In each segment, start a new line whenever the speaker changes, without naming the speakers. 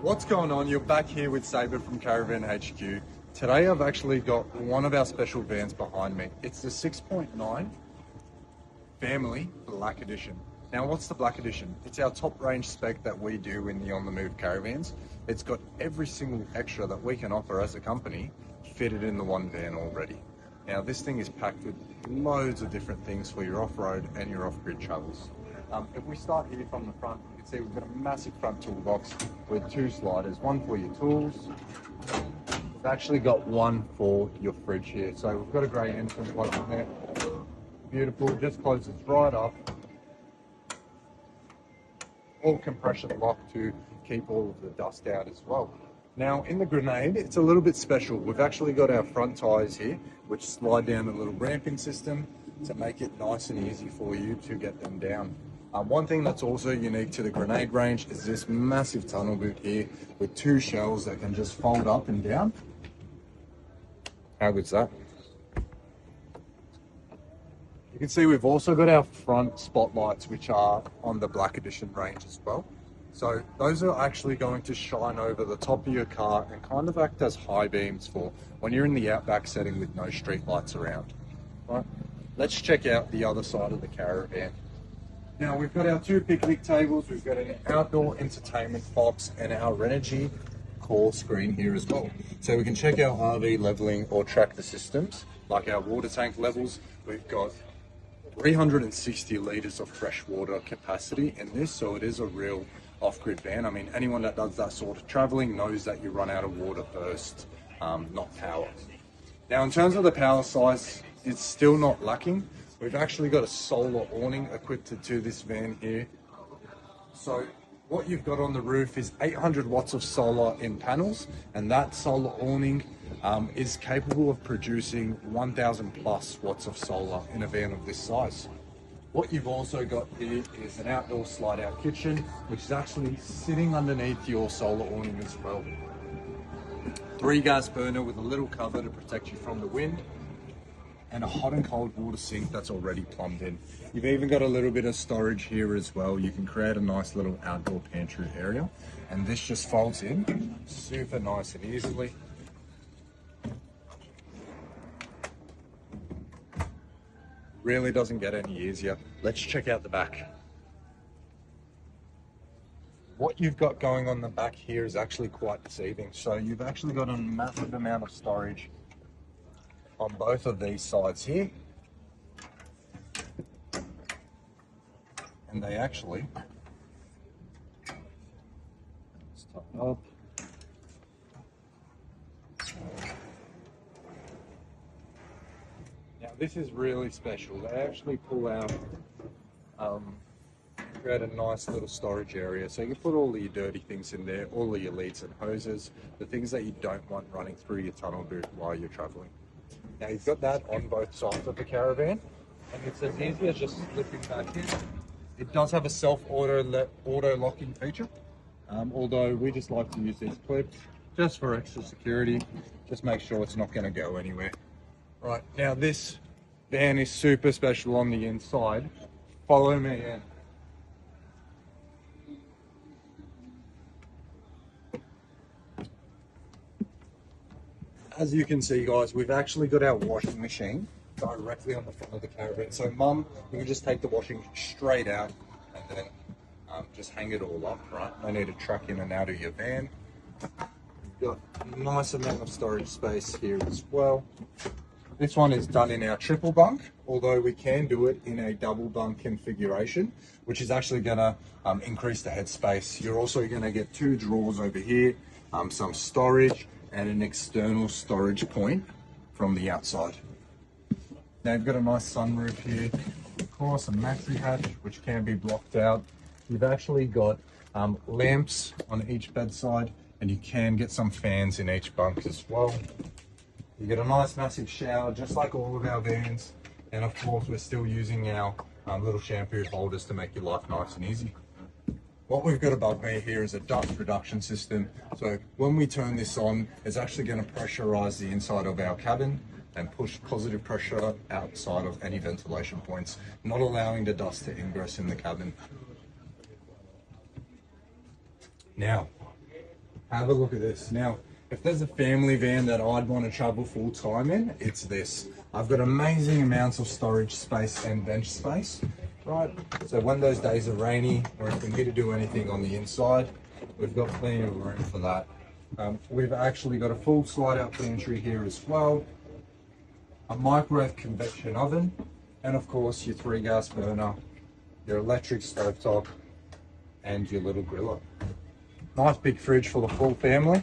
What's going on? You're back here with Saber from Caravan HQ. Today I've actually got one of our special vans behind me. It's the 6.9 Family Black Edition. Now what's the Black Edition? It's our top range spec that we do in the on the move caravans. It's got every single extra that we can offer as a company fitted in the one van already. Now this thing is packed with loads of different things for your off-road and your off-grid travels. If we start here from the front, you can see we've got a massive front toolbox with two sliders, one for your tools. We've actually got one for your fridge here. So we've got a grey entrance plug in there. Beautiful, just closes right up. All compression lock to keep all of the dust out as well. Now in the Grenade, it's a little bit special. We've actually got our front tyres here, which slide down a little ramping system to make it nice and easy for you to get them down. One thing that's also unique to the Grenade range is this massive tunnel boot here with two shells that can just fold up and down. How good's that? You can see we've also got our front spotlights, which are on the Black Edition range as well. So those are actually going to shine over the top of your car and kind of act as high beams for when you're in the outback setting with no street lights around. Right, let's check out the other side of the Caravan. Now we've got our two picnic tables, we've got an outdoor entertainment box and our Renogy core screen here as well. So we can check our RV leveling or track the systems, like our water tank levels. We've got 360 litres of fresh water capacity in this, so it is a real off-grid van. I mean, anyone that does that sort of travelling knows that you run out of water first, not power. Now in terms of the power size, it's still not lacking. We've actually got a solar awning equipped to this van here. So what you've got on the roof is 800 watts of solar in panels, and that solar awning is capable of producing 1000 plus watts of solar in a van of this size. What you've also got here is an outdoor slide out kitchen, which is actually sitting underneath your solar awning as well. 3 gas burner with a little cover to protect you from the wind, and a hot and cold water sink that's already plumbed in. You've even got a little bit of storage here as well. You can create a nice little outdoor pantry area, and this just folds in super nice and easily. Really doesn't get any easier. Let's check out the back. What you've got going on the back here is actually quite deceiving. So you've actually got a massive amount of storage on both of these sides here, and they actually stop up. Now this is really special. They actually pull out, create a nice little storage area, so you can put all of your dirty things in there, all of your leads and hoses, the things that you don't want running through your tunnel boot while you're traveling. Now you've got that on both sides of the Caravan, and it's as easy as just slipping back in. It does have a self-auto locking feature, although we just like to use these clips just for extra security. Just make sure it's not going to go anywhere. Right, now this van is super special on the inside. Follow me in. As you can see, guys, we've actually got our washing machine directly on the front of the Caravan. So mum, you can just take the washing straight out and then just hang it all up, right? No need to truck in and out of your van. You've got a nice amount of storage space here as well. This one is done in our triple bunk, although we can do it in a double bunk configuration, which is actually going to increase the headspace. You're also going to get 2 drawers over here, some storage, and an external storage point from the outside. Now you've got a nice sunroof here, of course a maxi hatch which can be blocked out. You've actually got lamps on each bedside, and you can get some fans in each bunk as well. You get a nice massive shower just like all of our vans, and of course we're still using our little shampoo holders to make your life nice and easy. What we've got above me here is a dust reduction system. So when we turn this on, it's actually going to pressurize the inside of our cabin and push positive pressure outside of any ventilation points, not allowing the dust to ingress in the cabin. Now, Have a look at this. Now, if there's a family van that I'd want to travel full time in, it's this. I've got amazing amounts of storage space and bench space, right? So when those days are rainy or if we need to do anything on the inside, we've got plenty of room for that. We've actually got a full slide out pantry here as well, a microwave convection oven, and of course your 3 gas burner, your electric stovetop, and your little griller. Nice big fridge for the full family,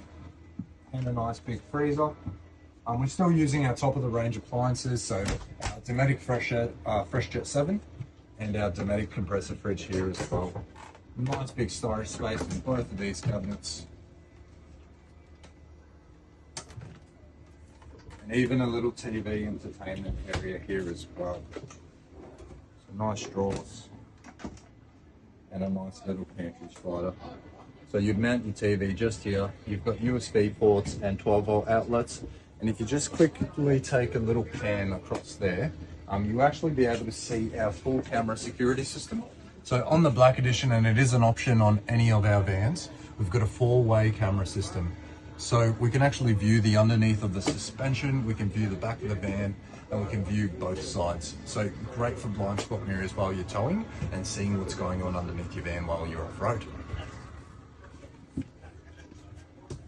and a nice big freezer. We're still using our top of the range appliances, so our Dometic FreshJet 7 and our Dometic compressor fridge here as well. Nice big storage space in both of these cabinets. And even a little TV entertainment area here as well. So nice drawers and a nice little pantry slider. So you'd mount your TV just here. You've got USB ports and 12-volt outlets. And if you just quickly take a little pan across there, you'll actually be able to see our full camera security system. So on the Black Edition, and it is an option on any of our vans, we've got a 4-way camera system. So we can actually view the underneath of the suspension, we can view the back of the van, and we can view both sides. So great for blind spot mirrors while you're towing and seeing what's going on underneath your van while you're off-road.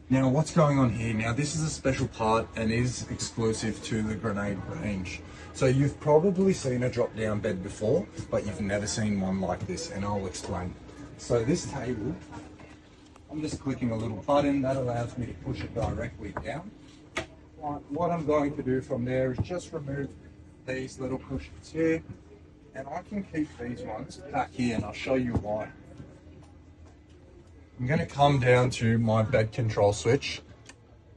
Now what's going on here? Now this is a special part and is exclusive to the Grenade range. So you've probably seen a drop-down bed before, but you've never seen one like this, and I'll explain. So this table, I'm just clicking a little button that allows me to push it directly down. What I'm going to do from there is just remove these little cushions here, and I can keep these ones back here, and I'll show you why. I'm going to come down to my bed control switch.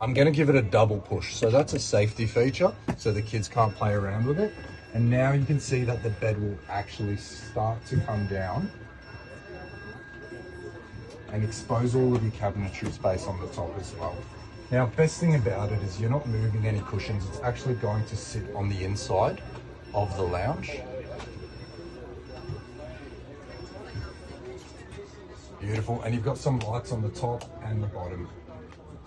I'm going to give it a double push, so that's a safety feature, so the kids can't play around with it. And now you can see that the bed will actually start to come down and expose all of your cabinetry space on the top as well. Now, best thing about it is you're not moving any cushions. It's actually going to sit on the inside of the lounge. Beautiful, and you've got some lights on the top and the bottom.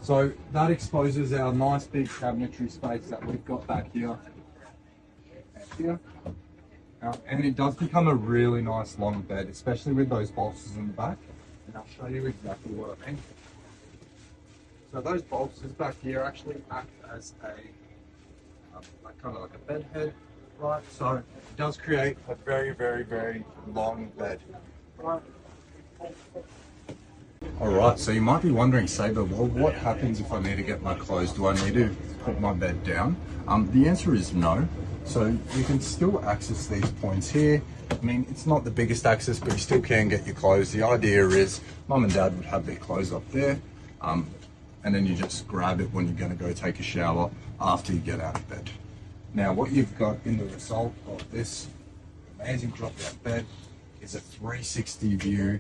So that exposes our nice big cabinetry space that we've got back here. And it does become a really nice long bed, especially with those bolsters in the back. And I'll show you exactly what I mean. So those bolsters back here actually act as a kind of like a bed head, right? So it does create a very, very, very long bed, right? Alright, so you might be wondering, Saber, well, what happens if I need to get my clothes? Do I need to put my bed down? The answer is no. So you can still access these points here. I mean, it's not the biggest access, but you still can get your clothes. The idea is mum and dad would have their clothes up there, and then you just grab it when you're going to go take a shower after you get out of bed. Now, what you've got in the result of this amazing drop-down bed is a 360 view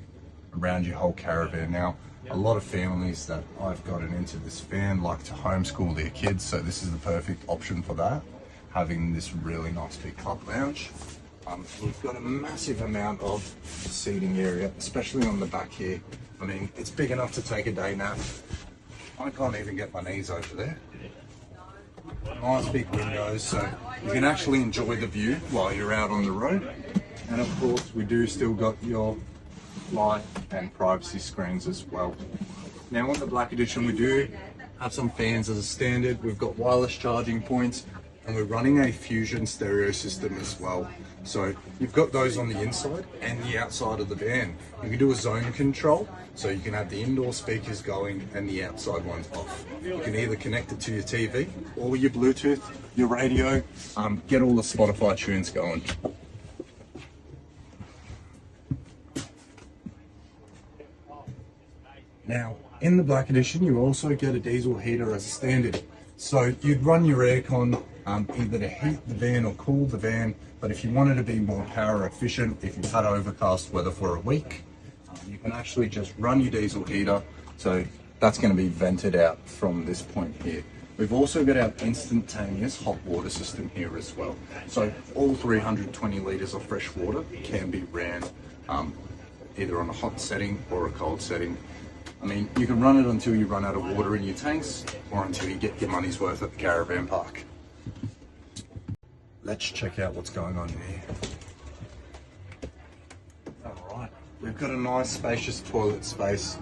around your whole caravan. Now, a lot of families that I've gotten into this van like to homeschool their kids, so this is the perfect option for that, having this really nice big club lounge. We've got a massive amount of seating area, especially on the back here. I mean, it's big enough to take a day nap. I can't even get my knees over there. Nice big windows, so you can actually enjoy the view while you're out on the road. And of course, we do still got your light and privacy screens as well. Now on the Black Edition, we do have some fans as a standard. We've got wireless charging points, and we're running a Fusion stereo system as well. So you've got those on the inside and the outside of the van. You can do a zone control, so you can have the indoor speakers going and the outside ones off. You can either connect it to your TV or your Bluetooth, your radio, get all the Spotify tunes going. Now, in the Black Edition, you also get a diesel heater as a standard. So you'd run your aircon either to heat the van or cool the van, but if you wanted to be more power efficient, if you've had overcast weather for a week, you can actually just run your diesel heater. So that's going to be vented out from this point here. We've also got our instantaneous hot water system here as well. So all 320 litres of fresh water can be ran either on a hot setting or a cold setting. I mean, you can run it until you run out of water in your tanks or until you get your money's worth at the caravan park. Let's check out what's going on here. Alright, we've got a nice spacious toilet space,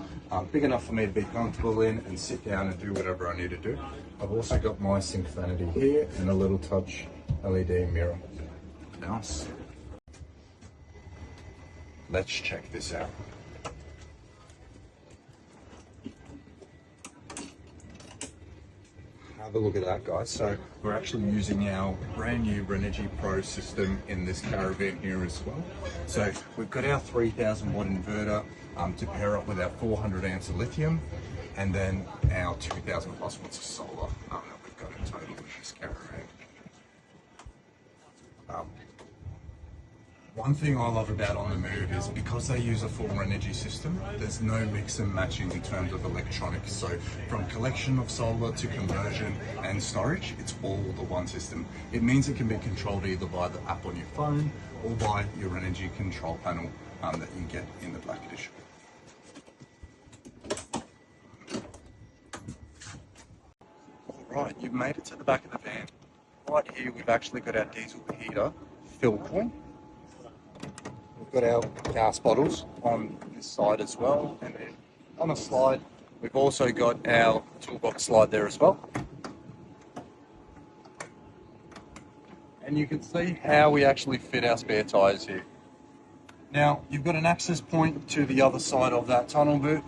big enough for me to be comfortable in and sit down and do whatever I need to do. I've also got my sink vanity here and a little touch LED mirror. Nice. Let's check this out. Have a look at that, guys. So we're actually using our brand new Renogy Pro system in this caravan here as well. So we've got our 3000 watt inverter to pair up with our 400 amps of lithium, and then our 2000 plus watts of solar that we've got in total in this caravan. One thing I love about On The Move is because they use a full Renogy system, there's no mix and matching in terms of electronics. So from collection of solar to conversion and storage, it's all the one system. It means it can be controlled either by the app on your phone or by your Renogy control panel that you get in the Black Edition. Alright, you've made it to the back of the van. Right here we've actually got our diesel heater fill point. We've got our gas bottles on this side as well, and then on a slide we've also got our toolbox slide there as well. And you can see how we actually fit our spare tyres here. Now you've got an access point to the other side of that tunnel boot.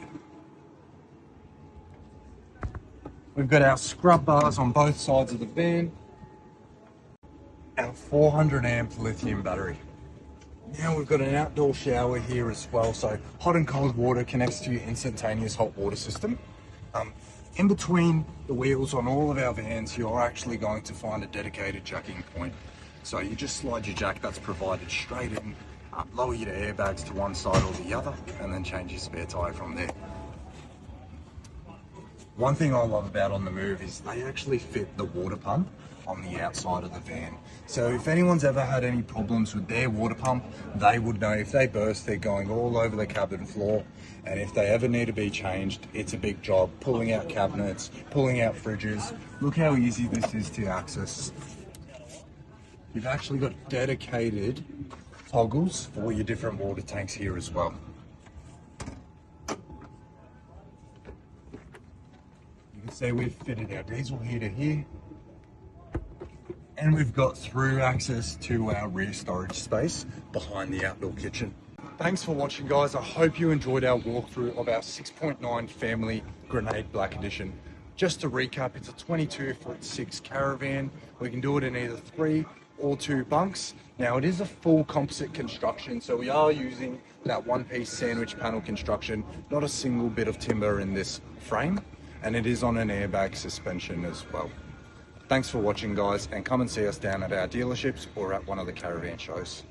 We've got our scrub bars on both sides of the van. Our 400 amp lithium battery. Now we've got an outdoor shower here as well, so hot and cold water connects to your instantaneous hot water system. In between the wheels on all of our vans, you're actually going to find a dedicated jacking point. So you just slide your jack that's provided straight in, lower your airbags to one side or the other, and then change your spare tyre from there. One thing I love about On The Move is they actually fit the water pump on the outside of the van. So if anyone's ever had any problems with their water pump, they would know if they burst, they're going all over the cabin floor. And if they ever need to be changed, it's a big job. Pulling out cabinets, pulling out fridges. Look how easy this is to access. You've actually got dedicated toggles for your different water tanks here as well. You can see we've fitted our diesel heater here. And we've got through access to our rear storage space behind the outdoor kitchen. Thanks for watching, guys. I hope you enjoyed our walkthrough of our 6.9 family Grenade Black Edition. Just to recap, it's a 22'6" caravan. We can do it in either 3 or 2 bunks. Now it is a full composite construction, so we are using that one-piece sandwich panel construction, not a single bit of timber in this frame, and it is on an airbag suspension as well. Thanks for watching, guys, and come and see us down at our dealerships or at one of the caravan shows.